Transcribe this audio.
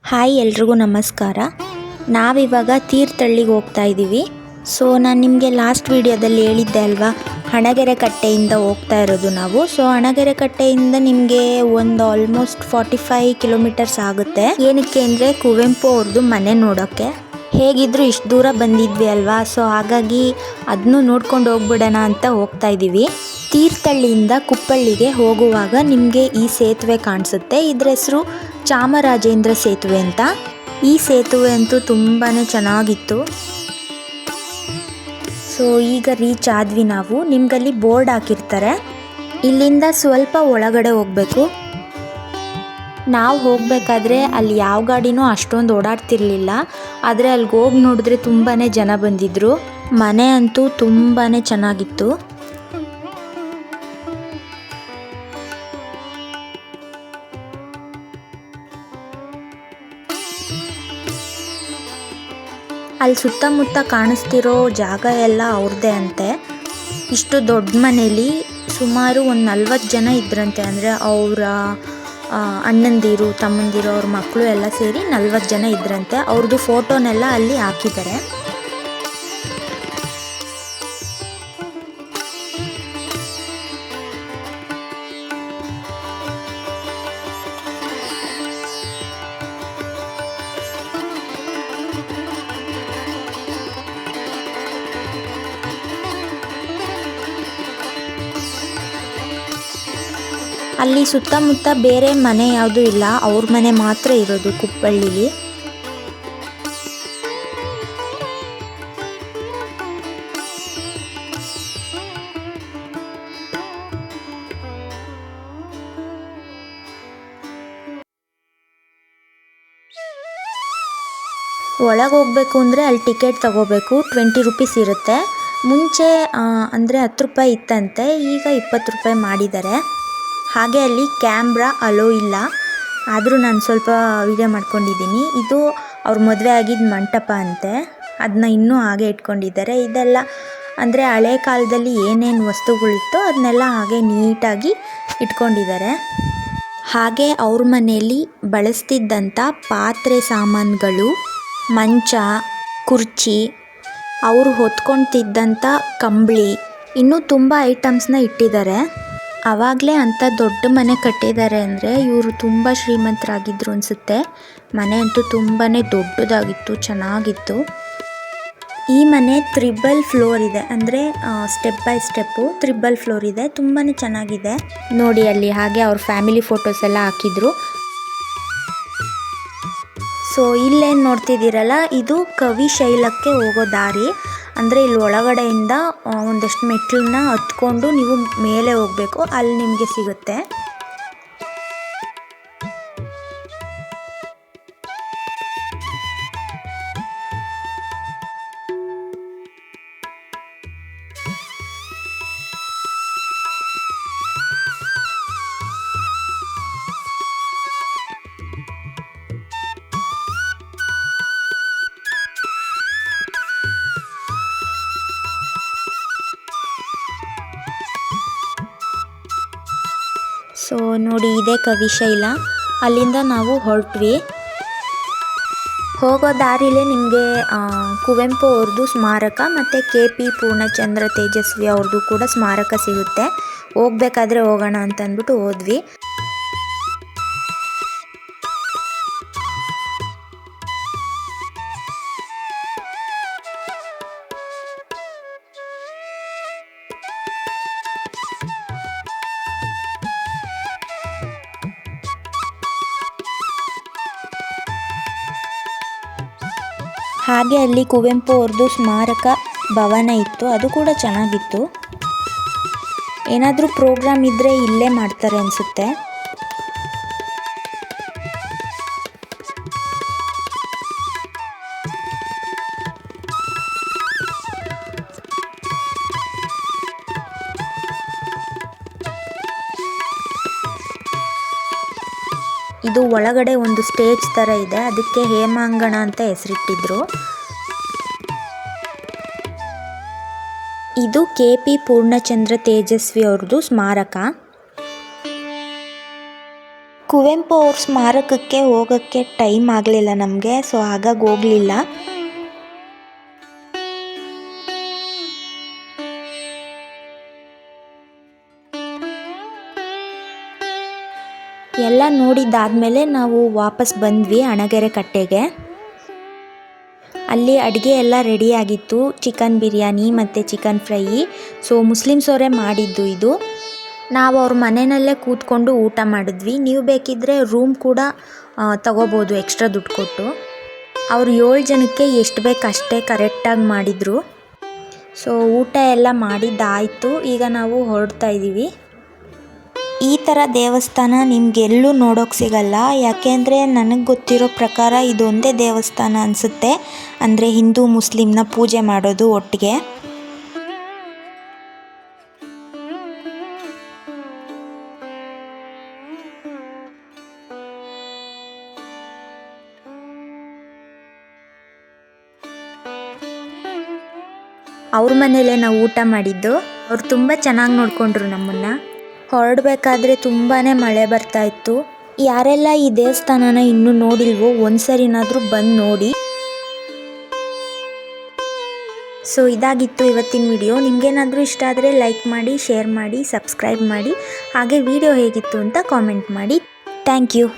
Hi ಎಲ್ರಿಗೂ ನಮಸ್ಕಾರ. ನಾವಿವಾಗ ತೀರ್ಥಹಳ್ಳಿಗೆ ಹೋಗ್ತಾ ಇದ್ದೀವಿ. ಸೊ ನಾನು ನಿಮಗೆ ಲಾಸ್ಟ್ ವಿಡಿಯೋದಲ್ಲಿ ಹೇಳಿದ್ದೆ ಅಲ್ವಾ, ಹಣಗೆರೆ ಕಟ್ಟೆಯಿಂದ ಹೋಗ್ತಾ ಇರೋದು ನಾವು. ಸೊ ಹಣಗೆರೆ ಕಟ್ಟೆಯಿಂದ ನಿಮಗೆ ಒಂದು ಆಲ್ಮೋಸ್ಟ್ 45 ಕಿಲೋಮೀಟರ್ಸ್ ಆಗುತ್ತೆ. ಏನಕ್ಕೆ ಅಂದರೆ ಕುವೆಂಪು ಅವ್ರದ್ದು ಮನೆ ನೋಡೋಕ್ಕೆ. ಹೇಗಿದ್ರು ಇಷ್ಟು ದೂರ ಬಂದಿದ್ವಿ ಅಲ್ವಾ, ಸೊ ಹಾಗಾಗಿ ಅದನ್ನು ನೋಡ್ಕೊಂಡು ಹೋಗ್ಬಿಡೋಣ ಅಂತ ಹೋಗ್ತಾ ಇದ್ದೀವಿ. ತೀರ್ಥಹಳ್ಳಿಯಿಂದ ಕುಪ್ಪಳ್ಳಿಗೆ ಹೋಗುವಾಗ ನಿಮಗೆ ಈ ಸೇತುವೆ ಕಾಣಿಸುತ್ತೆ. ಇದ್ರ ಹೆಸರು ಚಾಮರಾಜೇಂದ್ರ ಸೇತುವೆ ಅಂತ. ಈ ಸೇತುವೆ ಅಂತೂ ತುಂಬಾ ಚೆನ್ನಾಗಿತ್ತು. ಸೊ ಈಗ ರೀಚ್ ಆದ್ವಿ ನಾವು. ನಿಮ್ಗಲ್ಲಿ ಬೋರ್ಡ್ ಹಾಕಿರ್ತಾರೆ. ಇಲ್ಲಿಂದ ಸ್ವಲ್ಪ ಒಳಗಡೆ ಹೋಗಬೇಕು. ನಾವು ಹೋಗಬೇಕಾದ್ರೆ ಅಲ್ಲಿ ಯಾವ ಗಾಡಿನೂ ಅಷ್ಟೊಂದು ಓಡಾಡ್ತಿರ್ಲಿಲ್ಲ. ಆದರೆ ಅಲ್ಲಿಗೆ ಹೋಗಿ ನೋಡಿದ್ರೆ ತುಂಬಾ ಜನ ಬಂದಿದ್ದರು. ಮನೆ ಅಂತೂ ತುಂಬಾ ಚೆನ್ನಾಗಿತ್ತು. ಅಲ್ಲಿ ಸುತ್ತಮುತ್ತ ಕಾಣಿಸ್ತಿರೋ ಜಾಗ ಎಲ್ಲ ಅವ್ರದ್ದೇ ಅಂತೆ. ಇಷ್ಟು ದೊಡ್ಡ ಮನೇಲಿ ಸುಮಾರು ಒಂದು 40 ಜನ ಇದ್ರಂತೆ. ಅಂದರೆ ಅವರ ಅಣ್ಣಂದಿರು, ತಮ್ಮಂದಿರು, ಅವ್ರ ಮಕ್ಕಳು ಎಲ್ಲ ಸೇರಿ 40 ಜನ ಇದ್ರಂತೆ. ಅವ್ರದ್ದು ಫೋಟೋನೆಲ್ಲ ಅಲ್ಲಿ ಹಾಕಿದ್ದಾರೆ. ಅಲ್ಲಿ ಸುತ್ತಮುತ್ತ ಬೇರೆ ಮನೆ ಯಾವುದೂ ಇಲ್ಲ, ಅವ್ರ ಮನೆ ಮಾತ್ರ ಇರೋದು ಕುಪ್ಪಳ್ಳಿಲಿ. ಒಳಗೆ ಹೋಗಬೇಕು ಅಂದರೆ ಅಲ್ಲಿ ಟಿಕೆಟ್ ತಗೋಬೇಕು. 20 ರುಪೀಸ್ ಇರುತ್ತೆ. ಮುಂಚೆ ಅಂದರೆ 10 ರೂಪಾಯಿ ಇತ್ತಂತೆ, ಈಗ 20 ರೂಪಾಯಿ ಮಾಡಿದ್ದಾರೆ. ಹಾಗೆ ಅಲ್ಲಿ ಕ್ಯಾಮ್ರಾ ಅಲೋ ಇಲ್ಲ, ಆದರೂ ನಾನು ಸ್ವಲ್ಪ ವಿಡಿಯೋ ಮಾಡ್ಕೊಂಡಿದ್ದೀನಿ. ಇದು ಅವ್ರ ಮದುವೆ ಆಗಿದ್ದ ಮಂಟಪ ಅಂತೆ, ಅದನ್ನ ಇನ್ನೂ ಹಾಗೆ ಇಟ್ಕೊಂಡಿದ್ದಾರೆ. ಇದೆಲ್ಲ ಅಂದರೆ ಹಳೆ ಕಾಲದಲ್ಲಿ ಏನೇನು ವಸ್ತುಗಳಿತ್ತೋ ಅದನ್ನೆಲ್ಲ ಹಾಗೆ ನೀಟಾಗಿ ಇಟ್ಕೊಂಡಿದ್ದಾರೆ. ಹಾಗೆ ಅವ್ರ ಮನೆಯಲ್ಲಿ ಬಳಸ್ತಿದ್ದಂಥ ಪಾತ್ರೆ ಸಾಮಾನುಗಳು, ಮಂಚ, ಕುರ್ಚಿ, ಅವರು ಹೊತ್ಕೊಳ್ತಿದ್ದಂಥ ಕಂಬಳಿ, ಇನ್ನೂ ತುಂಬ ಐಟಮ್ಸ್ನ ಇಟ್ಟಿದ್ದಾರೆ. ಆವಾಗಲೇ ಅಂಥ ದೊಡ್ಡ ಮನೆ ಕಟ್ಟಿದ್ದಾರೆ ಅಂದರೆ ಇವರು ತುಂಬ ಶ್ರೀಮಂತರಾಗಿದ್ದರು ಅನಿಸುತ್ತೆ. ಮನೆ ಅಂತೂ ತುಂಬಾ ದೊಡ್ಡದಾಗಿತ್ತು, ಚೆನ್ನಾಗಿತ್ತು. ಈ ಮನೆ 3 ಫ್ಲೋರ್ ಇದೆ. ಅಂದರೆ ಸ್ಟೆಪ್ ಬೈ ಸ್ಟೆಪ್ಪು 3 ಫ್ಲೋರ್ ಇದೆ. ತುಂಬಾ ಚೆನ್ನಾಗಿದೆ ನೋಡಿ. ಅಲ್ಲಿ ಹಾಗೆ ಅವ್ರ ಫ್ಯಾಮಿಲಿ ಫೋಟೋಸ್ ಎಲ್ಲ ಹಾಕಿದ್ರು. ಸೊ ಇಲ್ಲೇನು ನೋಡ್ತಿದ್ದೀರಲ್ಲ, ಇದು ಕವಿಶೈಲಕ್ಕೆ ಹೋಗೋ ದಾರಿ. ಅಂದರೆ ಇಲ್ಲಿ ಒಳಗಡೆಯಿಂದ ಒಂದಷ್ಟು ಮೆಟ್ಲನ್ನ ಹತ್ಕೊಂಡು ನೀವು ಮೇಲೆ ಹೋಗಬೇಕು, ಅಲ್ಲಿ ನಿಮಗೆ ಸಿಗುತ್ತೆ. ಸೊ ನೋಡಿ, ಇದೇ ಕವಿಶೈಲ. ಅಲ್ಲಿಂದ ನಾವು ಹೊರಟ್ವಿ. ಹೋಗೋ ದಾರಿಲೇ ನಿಮಗೆ ಕುವೆಂಪು ಅವ್ರದ್ದು ಸ್ಮಾರಕ ಮತ್ತು KP ಪೂರ್ಣಚಂದ್ರ ತೇಜಸ್ವಿ ಅವ್ರದ್ದು ಕೂಡ ಸ್ಮಾರಕ ಸಿಗುತ್ತೆ. ಹೋಗ್ಬೇಕಾದ್ರೆ ಹೋಗೋಣ ಅಂತ ಅಂದ್ಬಿಟ್ಟು ಹೋದ್ವಿ. ಹಾಗೆ ಅಲ್ಲಿ ಕುವೆಂಪು ಅವ್ರದ್ದು ಸ್ಮಾರಕ ಭವನ ಇತ್ತು, ಅದು ಕೂಡ ಚೆನ್ನಾಗಿತ್ತು. ಏನಾದರೂ ಪ್ರೋಗ್ರಾಮ್ ಇದ್ದರೆ ಇಲ್ಲೇ ಮಾಡ್ತಾರೆ ಅನಿಸುತ್ತೆ. ಇದು ಒಳಗಡೆ ಒಂದು ಸ್ಟೇಜ್ ಥರ ಇದೆ, ಅದಕ್ಕೆ ಹೇಮಾಂಗಣ ಅಂತ ಹೆಸರಿಟ್ಟಿದ್ರು. ಇದು KP ಪೂರ್ಣಚಂದ್ರ ತೇಜಸ್ವಿ ಅವ್ರದ್ದು ಸ್ಮಾರಕ. ಕುವೆಂಪು ಅವ್ರ ಸ್ಮಾರಕಕ್ಕೆ ಹೋಗೋಕ್ಕೆ ಟೈಮ್ ಆಗಲಿಲ್ಲ ನಮಗೆ, ಸೊ ಹಾಗಾಗಿ ಹೋಗಲಿಲ್ಲ. ಎಲ್ಲ ನೋಡಿದ್ದಾದಮೇಲೆ ನಾವು ವಾಪಸ್ ಬಂದ್ವಿ ಅಣಗೆರೆ ಕಟ್ಟೆಗೆ. ಅಲ್ಲಿ ಅಡುಗೆ ಎಲ್ಲ ರೆಡಿಯಾಗಿತ್ತು, ಚಿಕನ್ ಬಿರಿಯಾನಿ ಮತ್ತು ಚಿಕನ್ ಫ್ರೈ. ಸೊ ಮುಸ್ಲಿಮ್ಸ್ ಅವರೇ ಮಾಡಿದ್ದು ಇದು. ನಾವು ಅವ್ರ ಮನೆಯಲ್ಲೇ ಕೂತ್ಕೊಂಡು ಊಟ ಮಾಡಿದ್ವಿ. ನೀವು ಬೇಕಿದ್ದರೆ ರೂಮ್ ಕೂಡ ತಗೋಬೋದು ಎಕ್ಸ್ಟ್ರಾ ದುಡ್ಡು ಕೊಟ್ಟು. ಅವರು 7 ಜನಕ್ಕೆ ಎಷ್ಟು ಬೇಕು ಅಷ್ಟೇ ಕರೆಕ್ಟಾಗಿ ಮಾಡಿದರು. ಸೊ ಊಟ ಎಲ್ಲ ಮಾಡಿದ್ದಾಯಿತು, ಈಗ ನಾವು ಹೊರಡ್ತಾ ಇದ್ದೀವಿ. ಈ ಥರ ದೇವಸ್ಥಾನ ನಿಮಗೆಲ್ಲೂ ನೋಡೋಕ್ಕೆ ಸಿಗಲ್ಲ, ಯಾಕೆಂದರೆ ನನಗೆ ಗೊತ್ತಿರೋ ಪ್ರಕಾರ ಇದೊಂದೇ ದೇವಸ್ಥಾನ ಅನಿಸುತ್ತೆ, ಅಂದರೆ ಹಿಂದೂ ಮುಸ್ಲಿಮ್ನ ಪೂಜೆ ಮಾಡೋದು ಒಟ್ಟಿಗೆ. ಅವ್ರ ಮನೇಲೇ ನಾವು ಊಟ ಮಾಡಿದ್ದು. ಅವ್ರು ತುಂಬ ಚೆನ್ನಾಗಿ ನೋಡಿಕೊಂಡ್ರು ನಮ್ಮನ್ನು. ಹೊರಡಬೇಕಾದ್ರೆ ತುಂಬಾ ಮಳೆ ಬರ್ತಾ ಇತ್ತು. ಯಾರೆಲ್ಲ ಈ ದೇವಸ್ಥಾನನ ಇನ್ನೂ ನೋಡಿಲ್ವೋ ಒಂದ್ಸರಿನಾದರೂ ಬಂದು ನೋಡಿ. ಸೊ ಇದಾಗಿತ್ತು ಇವತ್ತಿನ ವಿಡಿಯೋ. ನಿಮಗೇನಾದರೂ ಇಷ್ಟ ಆದರೆ ಲೈಕ್ ಮಾಡಿ, ಶೇರ್ ಮಾಡಿ, ಸಬ್ಸ್ಕ್ರೈಬ್ ಮಾಡಿ. ಹಾಗೆ ವಿಡಿಯೋ ಹೇಗಿತ್ತು ಅಂತ ಕಾಮೆಂಟ್ ಮಾಡಿ. Thank you.